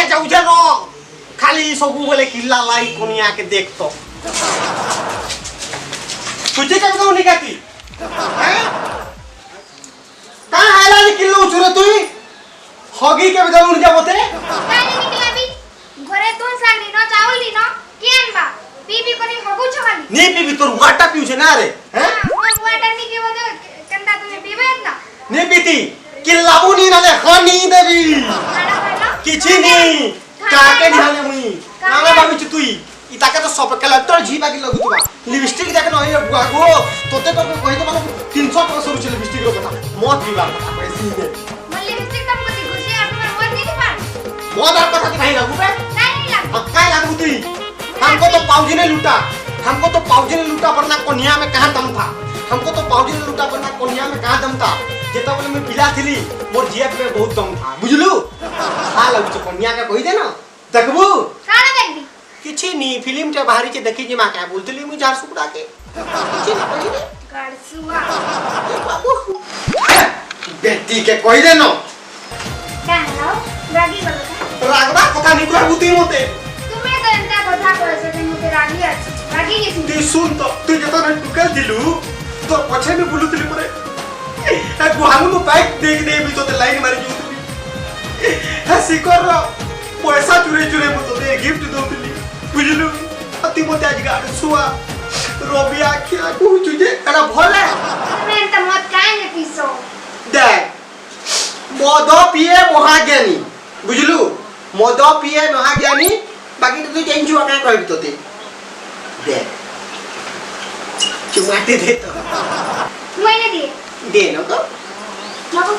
के जाऊ जे न खाली सबु बोले किल्ला लाई कोनिया के देख तो तुझे क्या कहूं निकाती हैं कहां हैला नि किल्लो उचुरे तुई हगी के बदल उन जा बोते काली निकला भी घरे तुन सागरी न चावल दी न केन बा पीबी कोनी हगु छगाली नी पीबी तोर वाटा पिउ छे ना रे हैं मोर वाटा नी के बदे कंदा तुमे पीबे ना नी पीती किल्लाबू नी नाले खनी देबी खाना खाइलो किछि नी काके ढाले मुई नाले बाबी छु तुई इताके तो सब कलेक्टर जीबा की लगुतबा लिपस्टिक देख न ये बुआ गो तोते तो कहि तो माने 300 टका सरू छ लिपस्टिक रो कथा मत पीबा कथा पैसे दे मन लिपस्टिक तम को खुशी आ तुम्हार मत नी पार मत आ कथा कहि लागू बे नहीं लाग काय लागू तुई हमको तो पाउजी ने लूटा वरना कोनिया में कहां दम था हमको तो पाउजी ने लूटा वरना कोनिया में कहां दम था जेता बोले मैं पिला थी मोर जेब में बहुत दम था बुझलू आ लागू छ कोनिया के कहि दे ना देखबू काना देख दी किछि नी फिल्म ते बाहरी के देखि जे मा का बोलतली मु जार सुकड़ा के किछि नी कहि दे गड़सुआ बाबू बेटी के कहि दे न का हेलो रागी बोलता रागबा कथा नी कहबू तुई मते तुम्हें तो एंता कथा कहै छै मुते रागी अछि रागी के तू सुन तो तू जतो न टुकल दिलू तो पछे में बुलुतली परे ए गुहानु नु बाइक देख दे भी तो लाइन मारी जुतली है सिकर पैसा चुरे चुरे मु तो दे गिफ्ट दोतली बुझलु अति मते आज गाड़ सुआ रबिया खिया को तुझे एड़ा भले तुम्हें एंता मत काहे ने पीसो दे मद पिए महाज्ञानी बुझलु मद पिए महाज्ञानी बाकी तो तू टेंशन का कहबी तो दे चुमाटे दे तो मैंने दिए दे न तो बाबू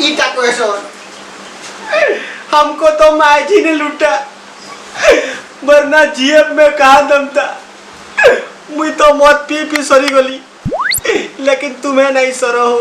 इटा क्वेश्चन हमको तो माई जी ने लूटा वरना जेब में कहा दम था मुई तो मौत पी सरी गली लेकिन तुम्हें नहीं सरो हो